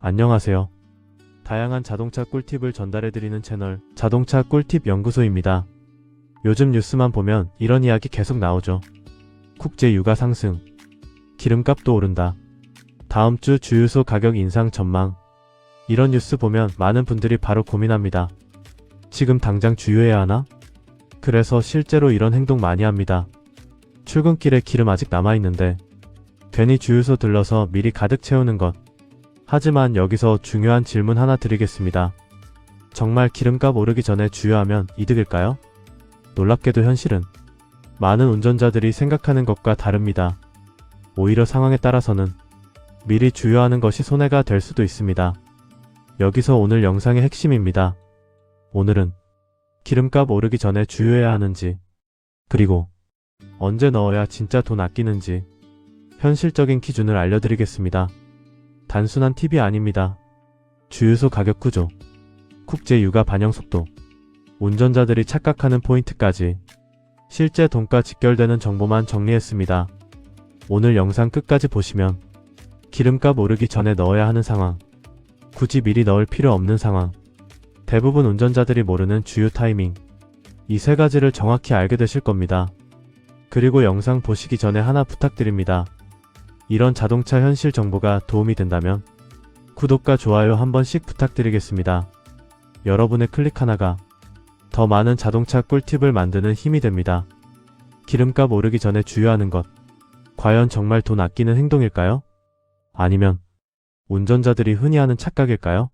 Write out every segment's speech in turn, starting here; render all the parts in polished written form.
안녕하세요. 다양한 자동차 꿀팁을 전달해드리는 채널 자동차 꿀팁 연구소입니다. 요즘 뉴스만 보면 이런 이야기 계속 나오죠. 국제 유가 상승, 기름값도 오른다, 다음 주 주유소 가격 인상 전망. 이런 뉴스 보면 많은 분들이 바로 고민합니다. 지금 당장 주유해야 하나? 그래서 실제로 이런 행동 많이 합니다. 출근길에 기름 아직 남아있는데 괜히 주유소 들러서 미리 가득 채우는 것. 하지만 여기서 중요한 질문 하나 드리겠습니다. 정말 기름값 오르기 전에 주유하면 이득일까요? 놀랍게도 현실은 많은 운전자들이 생각하는 것과 다릅니다. 오히려 상황에 따라서는 미리 주유하는 것이 손해가 될 수도 있습니다. 여기서 오늘 영상의 핵심입니다. 오늘은 기름값 오르기 전에 주유해야 하는지, 그리고 언제 넣어야 진짜 돈 아끼는지 현실적인 기준을 알려드리겠습니다. 단순한 팁이 아닙니다. 주유소 가격 구조, 국제 유가 반영 속도, 운전자들이 착각하는 포인트까지 실제 돈과 직결되는 정보만 정리했습니다. 오늘 영상 끝까지 보시면 기름값 오르기 전에 넣어야 하는 상황, 굳이 미리 넣을 필요 없는 상황, 대부분 운전자들이 모르는 주유 타이밍, 이 세 가지를 정확히 알게 되실 겁니다. 그리고 영상 보시기 전에 하나 부탁드립니다. 이런 자동차 현실 정보가 도움이 된다면 구독과 좋아요 한 번씩 부탁드리겠습니다. 여러분의 클릭 하나가 더 많은 자동차 꿀팁을 만드는 힘이 됩니다. 기름값 오르기 전에 주유하는 것, 과연 정말 돈 아끼는 행동일까요? 아니면 운전자들이 흔히 하는 착각일까요?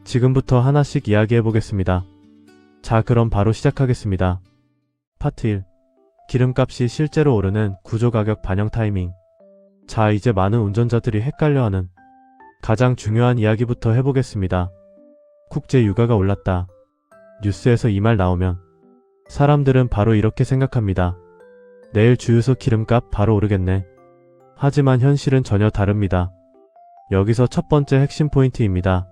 지금부터 하나씩 이야기해 보겠습니다. 자, 그럼 바로 시작하겠습니다. 파트 1. 기름값이 실제로 오르는 구조 가격 반영 타이밍. 자, 이제 많은 운전자들이 헷갈려하는 가장 중요한 이야기부터 해보겠습니다. 국제 유가가 올랐다. 뉴스에서 이 말 나오면 사람들은 바로 이렇게 생각합니다. 내일 주유소 기름값 바로 오르겠네. 하지만 현실은 전혀 다릅니다. 여기서 첫 번째 핵심 포인트입니다.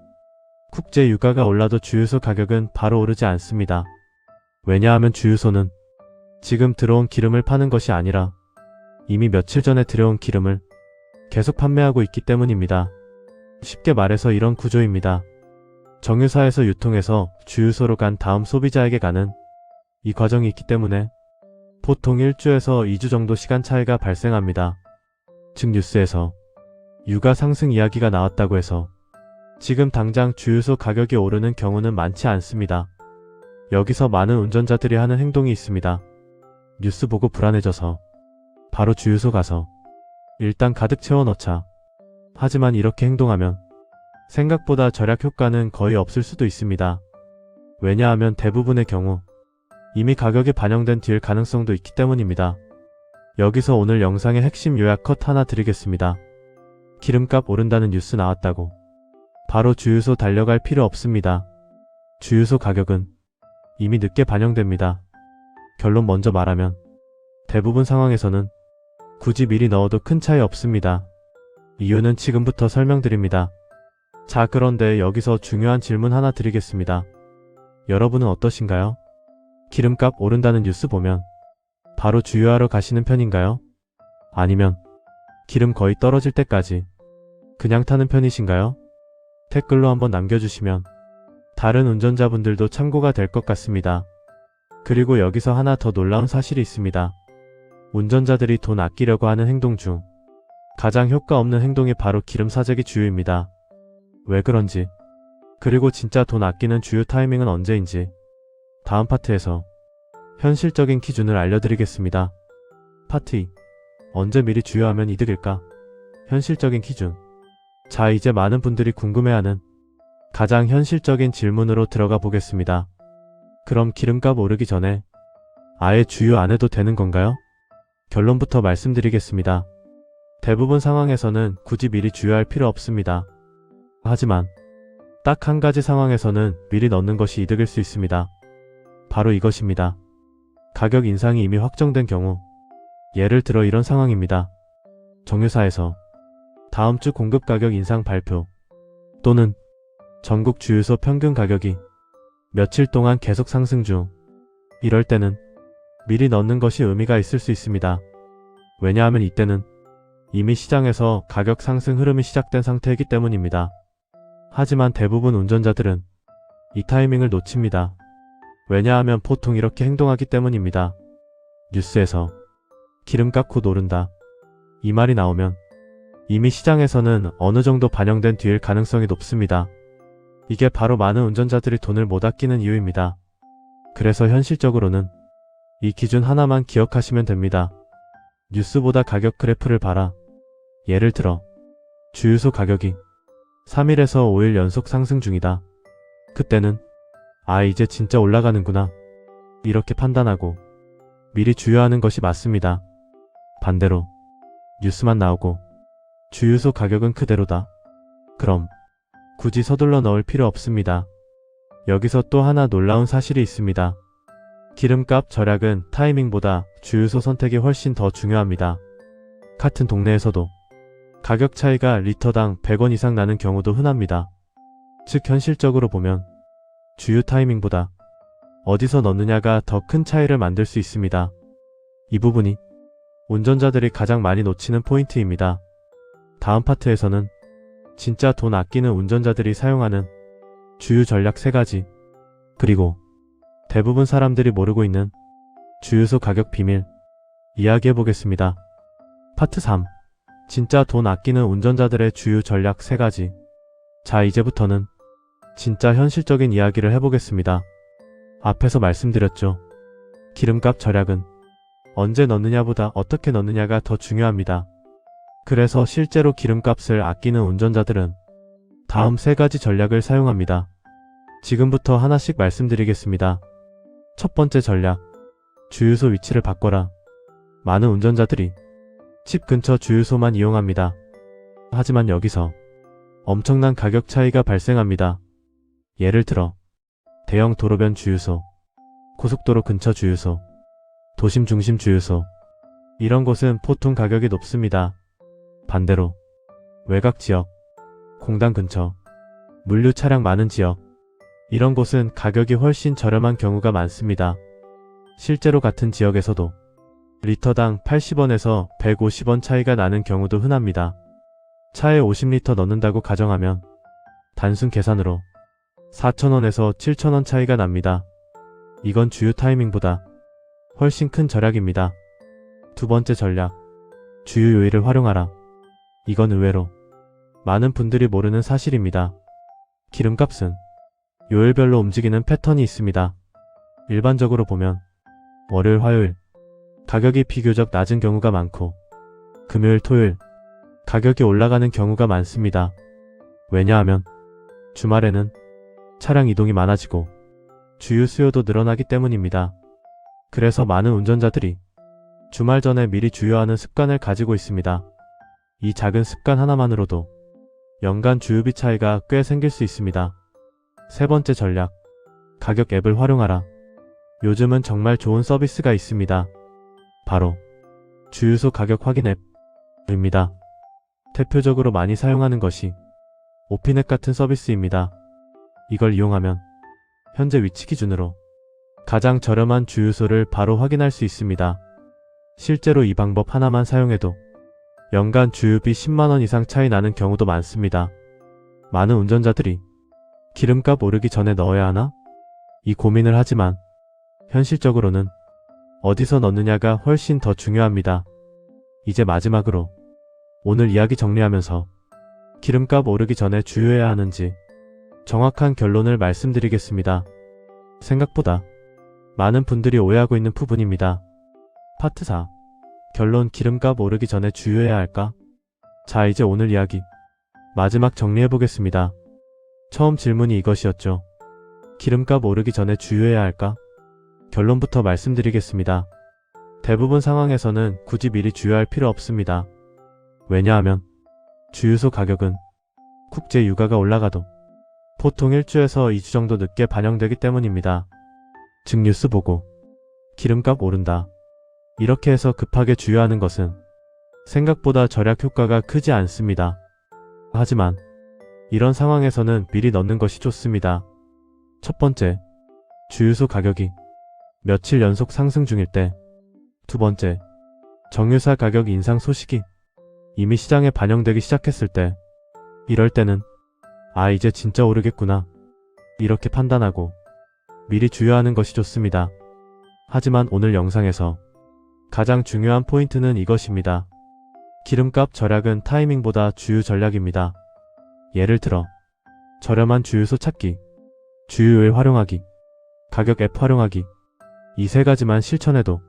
국제 유가가 올라도 주유소 가격은 바로 오르지 않습니다. 왜냐하면 주유소는 지금 들어온 기름을 파는 것이 아니라 이미 며칠 전에 들여온 기름을 계속 판매하고 있기 때문입니다. 쉽게 말해서 이런 구조입니다. 정유사에서 유통해서 주유소로 간 다음 소비자에게 가는 이 과정이 있기 때문에 보통 1주에서 2주 정도 시간 차이가 발생합니다. 즉 뉴스에서 유가 상승 이야기가 나왔다고 해서 지금 당장 주유소 가격이 오르는 경우는 많지 않습니다. 여기서 많은 운전자들이 하는 행동이 있습니다. 뉴스 보고 불안해져서 바로 주유소 가서 일단 가득 채워 넣자. 하지만 이렇게 행동하면 생각보다 절약 효과는 거의 없을 수도 있습니다. 왜냐하면 대부분의 경우 이미 가격이 반영된 뒤일 가능성도 있기 때문입니다. 여기서 오늘 영상의 핵심 요약 컷 하나 드리겠습니다. 기름값 오른다는 뉴스 나왔다고 바로 주유소 달려갈 필요 없습니다. 주유소 가격은 이미 늦게 반영됩니다. 결론 먼저 말하면 대부분 상황에서는 굳이 미리 넣어도 큰 차이 없습니다. 이유는 지금부터 설명드립니다. 자, 그런데 여기서 중요한 질문 하나 드리겠습니다. 여러분은 어떠신가요? 기름값 오른다는 뉴스 보면 바로 주유하러 가시는 편인가요? 아니면 기름 거의 떨어질 때까지 그냥 타는 편이신가요? 댓글로 한번 남겨주시면 다른 운전자분들도 참고가 될 것 같습니다. 그리고 여기서 하나 더 놀라운 사실이 있습니다. 운전자들이 돈 아끼려고 하는 행동 중 가장 효과 없는 행동이 바로 기름 사재기 주유입니다. 왜 그런지, 그리고 진짜 돈 아끼는 주유 타이밍은 언제인지 다음 파트에서 현실적인 기준을 알려드리겠습니다. 파트 2. 언제 미리 주유하면 이득일까? 현실적인 기준. 자, 이제 많은 분들이 궁금해하는 가장 현실적인 질문으로 들어가 보겠습니다. 그럼 기름값 오르기 전에 아예 주유 안 해도 되는 건가요? 결론부터 말씀드리겠습니다. 대부분 상황에서는 굳이 미리 주유할 필요 없습니다. 하지만 딱 한 가지 상황에서는 미리 넣는 것이 이득일 수 있습니다. 바로 이것입니다. 가격 인상이 이미 확정된 경우, 예를 들어 이런 상황입니다. 정유사에서 다음 주 공급 가격 인상 발표, 또는 전국 주유소 평균 가격이 며칠 동안 계속 상승 중, 이럴 때는 미리 넣는 것이 의미가 있을 수 있습니다. 왜냐하면 이때는 이미 시장에서 가격 상승 흐름이 시작된 상태이기 때문입니다. 하지만 대부분 운전자들은 이 타이밍을 놓칩니다. 왜냐하면 보통 이렇게 행동하기 때문입니다. 뉴스에서 기름값 곧 오른다, 이 말이 나오면 이미 시장에서는 어느 정도 반영된 뒤일 가능성이 높습니다. 이게 바로 많은 운전자들이 돈을 못 아끼는 이유입니다. 그래서 현실적으로는 이 기준 하나만 기억하시면 됩니다. 뉴스보다 가격 그래프를 봐라. 예를 들어 주유소 가격이 3일에서 5일 연속 상승 중이다. 그때는 이제 진짜 올라가는구나, 이렇게 판단하고 미리 주유하는 것이 맞습니다. 반대로 뉴스만 나오고 주유소 가격은 그대로다, 그럼 굳이 서둘러 넣을 필요 없습니다. 여기서 또 하나 놀라운 사실이 있습니다. 기름값 절약은 타이밍보다 주유소 선택이 훨씬 더 중요합니다. 같은 동네에서도 가격 차이가 리터당 100원 이상 나는 경우도 흔합니다. 즉 현실적으로 보면 주유 타이밍보다 어디서 넣느냐가 더 큰 차이를 만들 수 있습니다. 이 부분이 운전자들이 가장 많이 놓치는 포인트입니다. 다음 파트에서는 진짜 돈 아끼는 운전자들이 사용하는 주유 전략 3가지, 그리고 대부분 사람들이 모르고 있는 주유소 가격 비밀 이야기해보겠습니다. 파트 3. 진짜 돈 아끼는 운전자들의 주유 전략 3가지. 자, 이제부터는 진짜 현실적인 이야기를 해보겠습니다. 앞에서 말씀드렸죠. 기름값 절약은 언제 넣느냐보다 어떻게 넣느냐가 더 중요합니다. 그래서 실제로 기름값을 아끼는 운전자들은 다음 3가지 전략을 사용합니다. 지금부터 하나씩 말씀드리겠습니다. 첫 번째 전략, 주유소 위치를 바꿔라. 많은 운전자들이 집 근처 주유소만 이용합니다. 하지만 여기서 엄청난 가격 차이가 발생합니다. 예를 들어 대형 도로변 주유소, 고속도로 근처 주유소, 도심 중심 주유소, 이런 곳은 보통 가격이 높습니다. 반대로 외곽 지역, 공단 근처, 물류 차량 많은 지역, 이런 곳은 가격이 훨씬 저렴한 경우가 많습니다. 실제로 같은 지역에서도 리터당 80원에서 150원 차이가 나는 경우도 흔합니다. 차에 50리터 넣는다고 가정하면 단순 계산으로 4,000원에서 7,000원 차이가 납니다. 이건 주유 타이밍보다 훨씬 큰 절약입니다. 두 번째 전략, 주유 요일을 활용하라. 이건 의외로 많은 분들이 모르는 사실입니다. 기름값은 요일별로 움직이는 패턴이 있습니다. 일반적으로 보면 월요일, 화요일 가격이 비교적 낮은 경우가 많고 금요일, 토요일 가격이 올라가는 경우가 많습니다. 왜냐하면 주말에는 차량 이동이 많아지고 주유 수요도 늘어나기 때문입니다. 그래서 많은 운전자들이 주말 전에 미리 주유하는 습관을 가지고 있습니다. 이 작은 습관 하나만으로도 연간 주유비 차이가 꽤 생길 수 있습니다. 세 번째 전략, 가격 앱을 활용하라. 요즘은 정말 좋은 서비스가 있습니다. 바로 주유소 가격 확인 앱입니다. 대표적으로 많이 사용하는 것이 오피넷 같은 서비스입니다. 이걸 이용하면 현재 위치 기준으로 가장 저렴한 주유소를 바로 확인할 수 있습니다. 실제로 이 방법 하나만 사용해도 연간 주유비 10만원 이상 차이 나는 경우도 많습니다. 많은 운전자들이 기름값 오르기 전에 넣어야 하나? 이 고민을 하지만 현실적으로는 어디서 넣느냐가 훨씬 더 중요합니다. 이제 마지막으로 오늘 이야기 정리하면서 기름값 오르기 전에 주유해야 하는지 정확한 결론을 말씀드리겠습니다. 생각보다 많은 분들이 오해하고 있는 부분입니다. 파트 4. 결론, 기름값 오르기 전에 주유해야 할까? 자, 이제 오늘 이야기 마지막 정리해보겠습니다. 처음 질문이 이것이었죠. 기름값 오르기 전에 주유해야 할까? 결론부터 말씀드리겠습니다. 대부분 상황에서는 굳이 미리 주유할 필요 없습니다. 왜냐하면 주유소 가격은 국제 유가가 올라가도 보통 1주에서 2주 정도 늦게 반영되기 때문입니다. 즉 뉴스 보고 기름값 오른다, 이렇게 해서 급하게 주유하는 것은 생각보다 절약 효과가 크지 않습니다. 하지만 이런 상황에서는 미리 넣는 것이 좋습니다. 첫 번째, 주유소 가격이 며칠 연속 상승 중일 때. 두 번째, 정유사 가격 인상 소식이 이미 시장에 반영되기 시작했을 때. 이럴 때는 아, 이제 진짜 오르겠구나. 이렇게 판단하고 미리 주유하는 것이 좋습니다. 하지만 오늘 영상에서 가장 중요한 포인트는 이것입니다. 기름값 절약은 타이밍보다 주유 전략입니다. 예를 들어 저렴한 주유소 찾기, 주유일 활용하기, 가격 앱 활용하기, 이 세 가지만 실천해도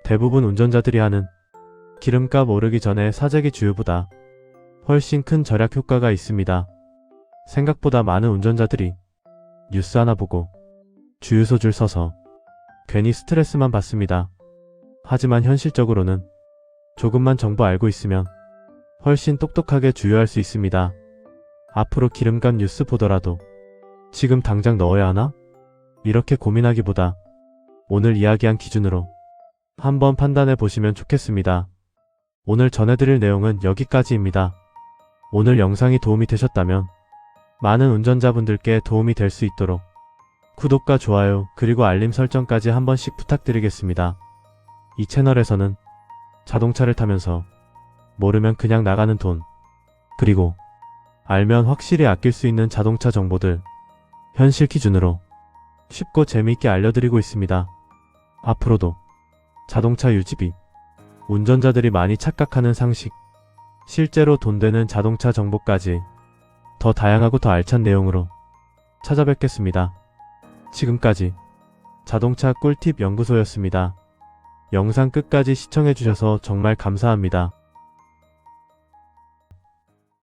대부분 운전자들이 하는 기름값 오르기 전에 사재기 주유보다 훨씬 큰 절약 효과가 있습니다. 생각보다 많은 운전자들이 뉴스 하나 보고 주유소 줄 서서 괜히 스트레스만 받습니다. 하지만 현실적으로는 조금만 정보 알고 있으면 훨씬 똑똑하게 주유할 수 있습니다. 앞으로 기름값 뉴스 보더라도 지금 당장 넣어야 하나? 이렇게 고민하기보다 오늘 이야기한 기준으로 한번 판단해 보시면 좋겠습니다. 오늘 전해드릴 내용은 여기까지입니다. 오늘 영상이 도움이 되셨다면 많은 운전자분들께 도움이 될 수 있도록 구독과 좋아요 그리고 알림 설정까지 한 번씩 부탁드리겠습니다. 이 채널에서는 자동차를 타면서 모르면 그냥 나가는 돈, 그리고 알면 확실히 아낄 수 있는 자동차 정보들 현실 기준으로 쉽고 재미있게 알려드리고 있습니다. 앞으로도 자동차 유지비, 운전자들이 많이 착각하는 상식, 실제로 돈 되는 자동차 정보까지 더 다양하고 더 알찬 내용으로 찾아뵙겠습니다. 지금까지 자동차 꿀팁 연구소였습니다. 영상 끝까지 시청해주셔서 정말 감사합니다.